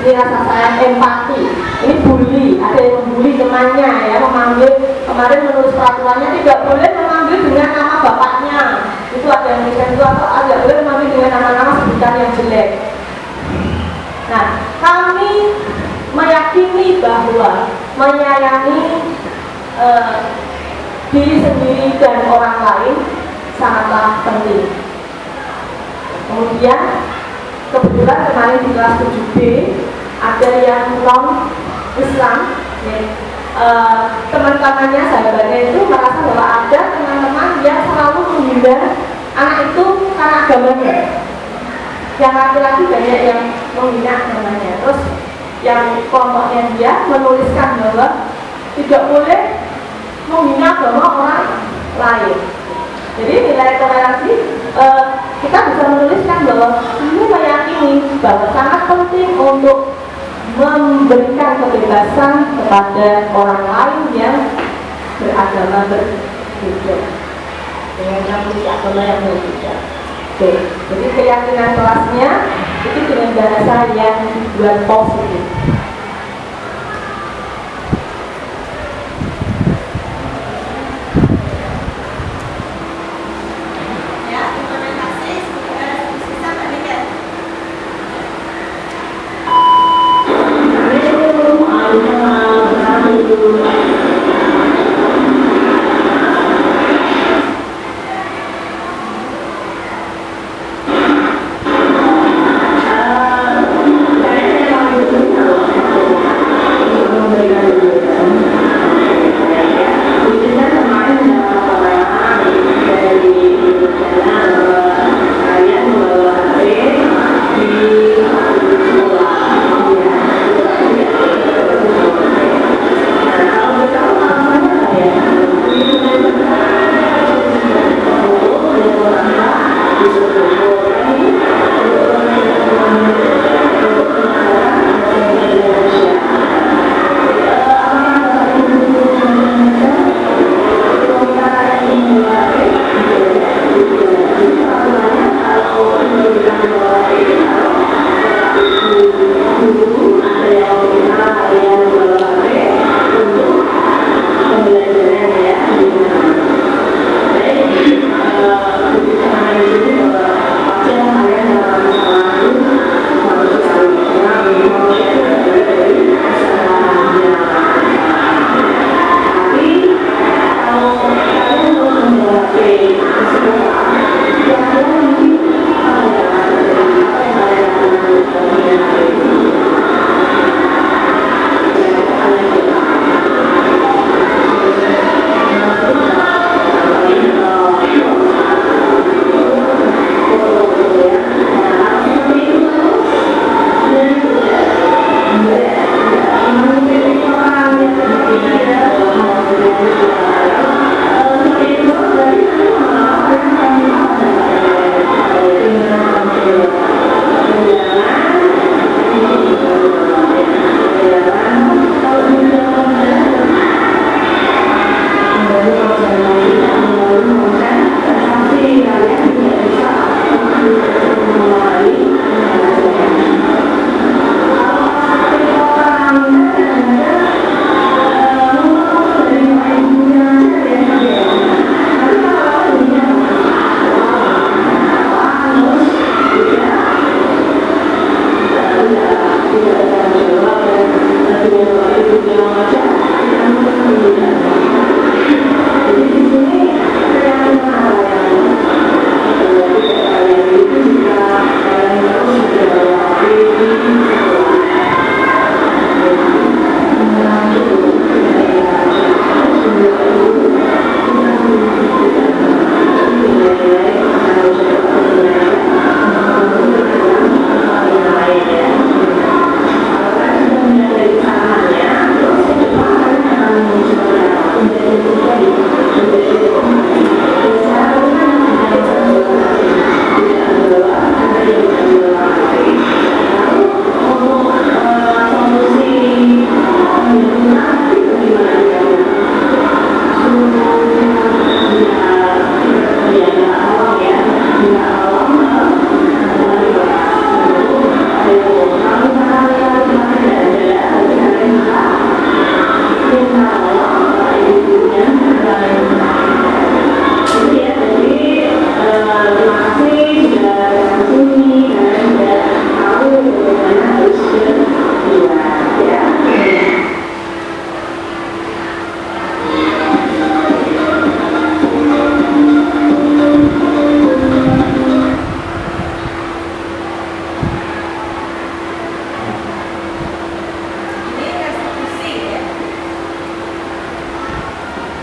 ini rasa sayang empati. Ini bully, ada yang membuli temannya ya, memanggil, kemarin menulis peraturannya tidak boleh memanggil dengan nama bapaknya. Itu ada yang menuliskan itu, atau tidak boleh memanggil dengan nama-nama sebutan yang jelek. Nah, kami meyakini bahwa menyayangi diri sendiri dan orang lain sangatlah penting. Kemudian kebetulan kemarin di kelas 7B ada yang non Islam, ya, teman-temannya, sahabatnya itu merasa bahwa ada teman-teman yang selalu menghindar anak itu karena agamanya. Yang laki-laki banyak yang menghina namanya. Terus yang kelompoknya dia menuliskan bahwa tidak boleh menghina agama orang lain. Jadi nilai toleransi kita bisa menuliskan bahwa ini meyakini bahwa sangat penting untuk memberikan kebebasan kepada orang lain yang beragama berbeda dengan agama yang berbeda. Oke, jadi keyakinan kelasnya itu dengan bahasa yang dibuat positif. Ya, terima kasih. Bisa berikan. Terus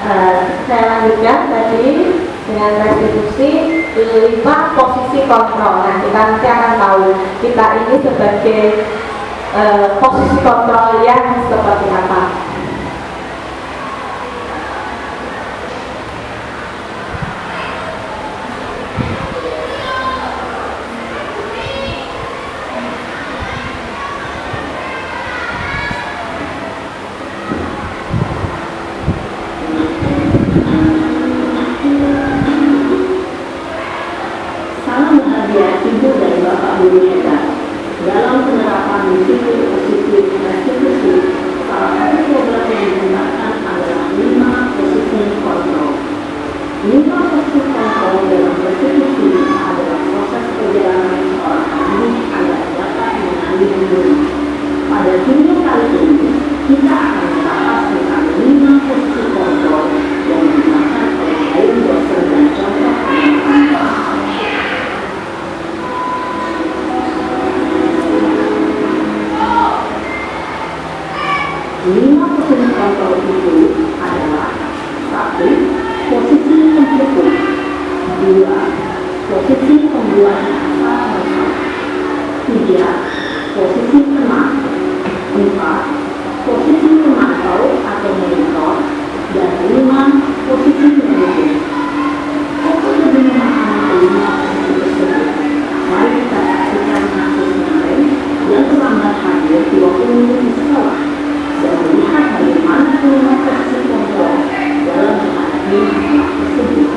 Saya lanjutkan tadi dengan restitusi 5 posisi kontrol. Nah, kita nanti akan tahu kita ini sebagai posisi kontrol yang seperti apa. Salam bahagia Ibu dan Bapak Guru kita. Dalam penerapan misi positif restitusi, salah satu program yang digunakan adalah 5 posisi kontrol. 5 posisi kontrol dalam restitusi adalah proses perjalanan seorang anak agar dapat mengambil guru. Pada video kali ini, kita akan membahas tentang 5 posisi kontrol yang digunakan oleh baik dosen dan contoh anak-anak. 5 posisi kontrol itu adalah 1. Posisi pendukung, 2. Posisi pembuat asal muasal, 3. Posisi tenang, 4. Posisi pemantau atau monitor, dan 5. Posisi pendukung. Untuk lebih memahami 5 posisi tersebut, mari kita saksikan kasus kemarin yang terlambat hadir 20 menit di sekolah dan melihat bagaimana 5 posisi kontrol dalam menghadapi masalah tersebut.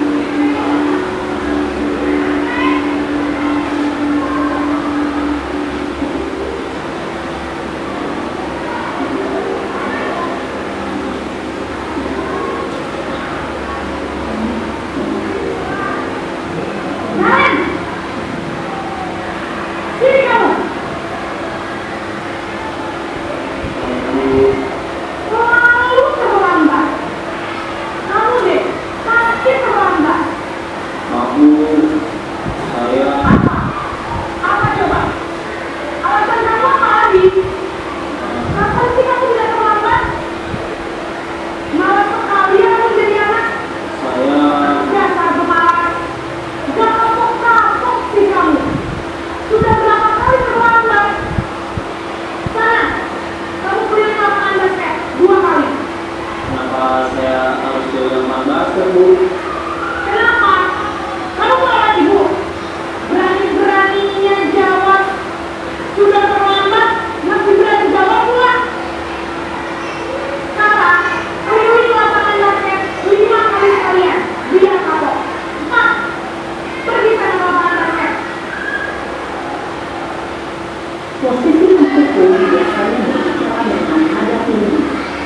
Posisi pendukung biasanya berbicara dengan nada tinggi,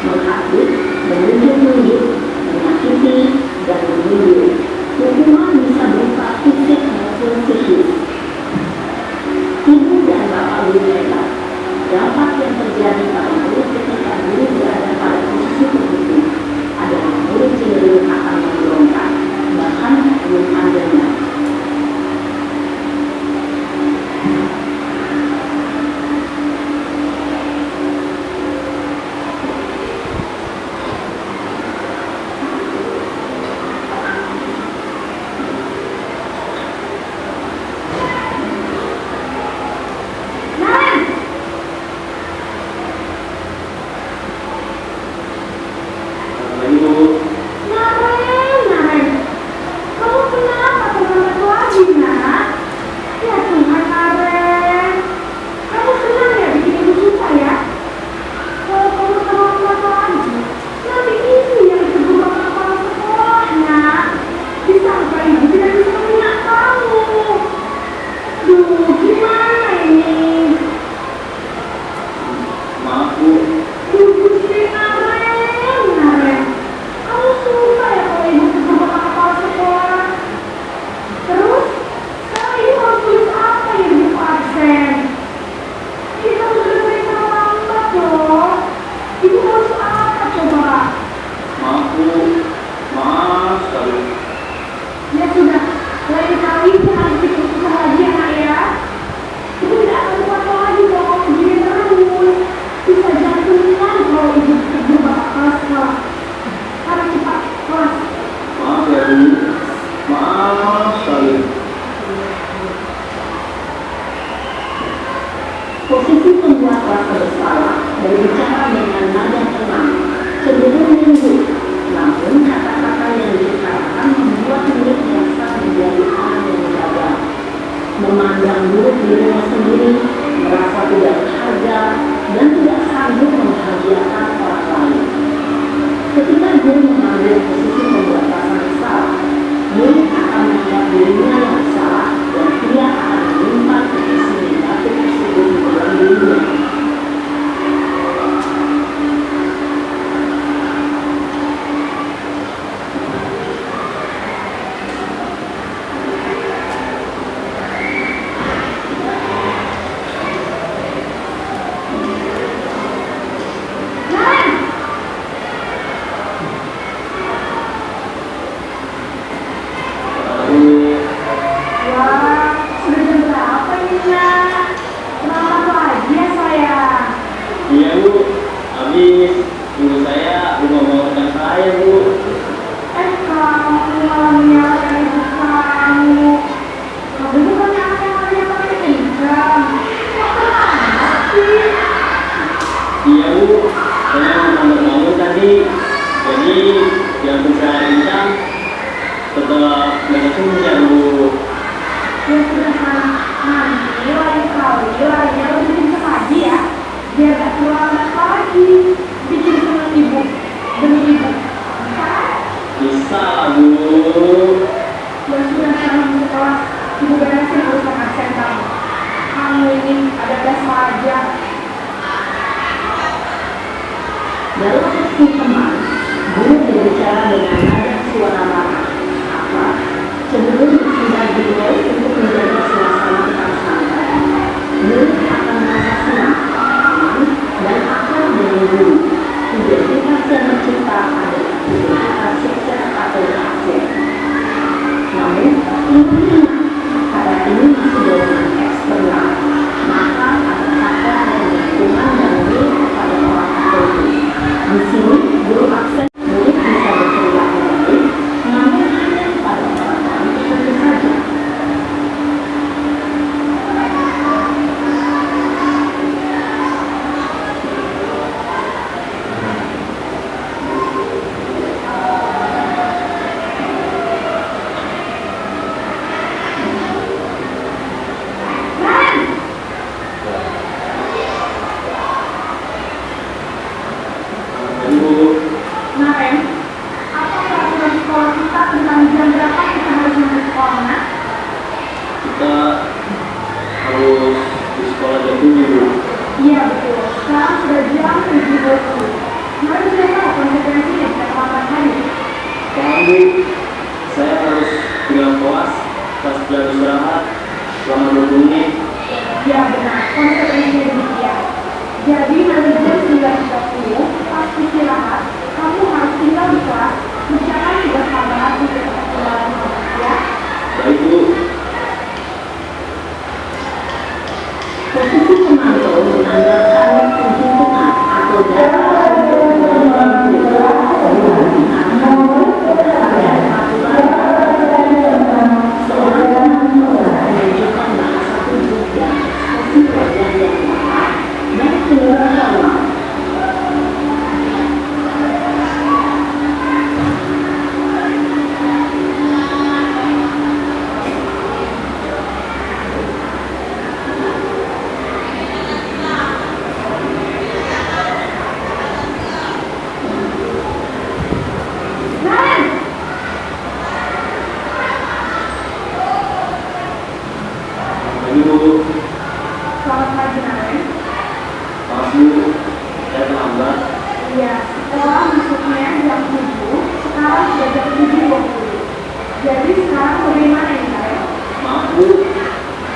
menghadap, menunjuk-nunjuk, menyakiti, dan memilih salah, Bu. Dan sudah sama setelah ibu beresin urusan absen kamu. Kamu ini ada tes aja. Dalam sesi teman, guru berbicara dengan nada suara marah. Apa? Sebelum sudah dimulai untuk menjaga suasana tetap santai, murid akan merasa senang, aman, dan akan menunggu. Identitas yang mencipta adalah identitas sukses atau hasil. Namun, intinya, kata ini masih golongan eksternal. Maka ada kata yang berhubungan dan milik kepada orang tertentu. Di sini, guru absen murid bisa berperilaku baik, namun hanya kepada orang-orang tertentu saja. Ibu, Kemarin, apa peraturan sekolah kita tentang jam berapa kita harus masuk sekolah, Nak? kita harus di sekolah jam 7, Bu. Iya betul, sekarang sudah jam 7.20. Kemarin sudah tahu konsekuensinya jika terlambat hari. Paham, Bu. Saya harus tinggal kelas belajar istirahat selama 20 menit. Ya benar, konsekuensinya demikian. Jadi nanti jam 9.30 pas istirahat, kamu harus tinggal di kelas, mengerjakan tugas tambahan untuk ketinggalan kamu, ya. Baik, Bu. Posisi pemantau menandakan penghitungan atau data seorang menunjukkan bahwa satu juga posisi perjanjian yang tepat dan penyelenggaraan. Pagi, Bu. Selamat pagi, Naren. Maaf, Bu. Saya terlambat. Iya, sekolah masuknya jam 7, sekarang sudah jam 7.20. Jadi sekarang bagaimana ini, Naren? Maaf, Bu.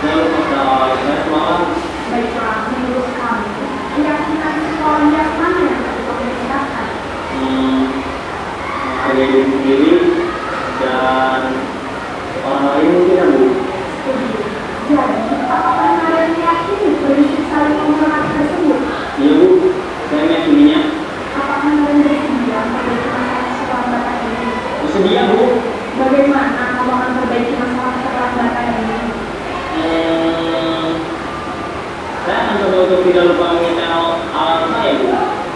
Saya lupa soal saya semalam. Baiklah, menurut kamu, keyakinan sekolah yang mana yang harus diperlukan? Menghargai diri sendiri dan orang lain mungkin, ya, Bu. Setuju. Jadi, apakah Naren meyakini prinsip saling menghormati tersebut? Iya, Bu. Saya meyakininya. Apakah Naren bersedia memperbaiki masalah keterlambatan ini? Bersedia, Bu. Bagaimana kamu akan memperbaiki masalah keterlambatan ini? Saya akan coba untuk tidak lupa mengintel alarm saya, Bu.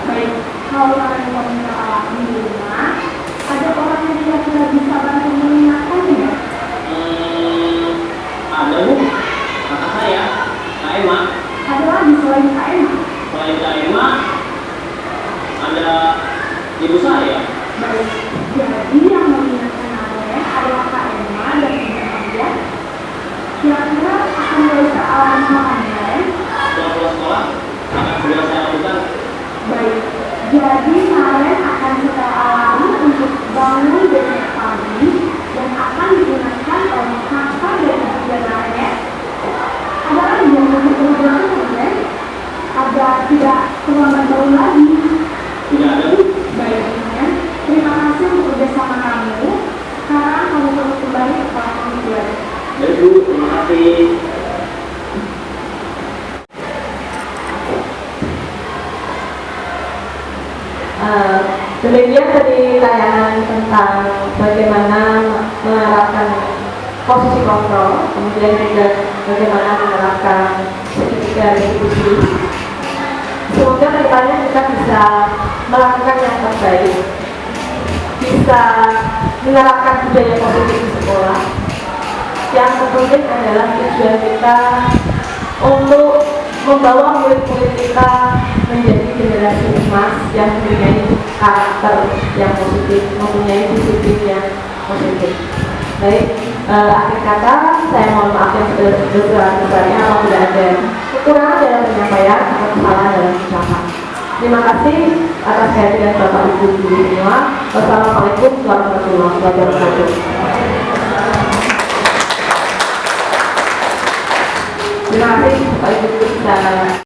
Baik, kalau Naren meminta alat di rumah, ada orang yang kira-kira bisa bantu mengingatkannya? Ada, Bu. Kakak saya, Kak Emma. Ada lagi selain Kak Emma? Selain Kak Emma, ada ibu saya. Baik, jadi yang mengingatkan Naren adalah Kak Emma dan ibu kalian. Kira-kira akan berusaha alarm kapan, Naren? Setelah pulang sekolah, akan segera saya lakukan. Baik, jadi Naren akan setel alarm untuk bangun besok pagi dan akan digunakan oleh kakak dan ibu Naren, ya. Ada lagi yang mau dilakukan, Naren? Agar tidak terlambat bangun lagi. Tidak ada, Bu. Baik, Naren. Terima kasih untuk kerjasama kamu. Sekarang kamu perlu kembali ke kelas kamu belajar. Baik, Bu. Terima kasih. Demikian tadi tayangan tentang bagaimana menerapkan posisi kontrol, kemudian juga bagaimana menerapkan segitiga retribusi. Semoga kedepannya kita bisa melakukan yang terbaik, bisa menerapkan budaya positif di sekolah. Yang terpenting adalah tujuan kita untuk membawa murid-murid kita menjadi generasi emas yang mempunyai karakter yang positif, mempunyai disiplin yang positif. Baik, akhir kata saya mohon maaf yang sebesar-besarnya kalau tidak ada kekurangan dalam penyampaian atau kesalahan dalam ucapan. Terima kasih atas kehadiran Bapak Ibu guru semua. Wassalamualaikum warahmatullahi wabarakatuh. Terima kasih Bapak Ibu guru.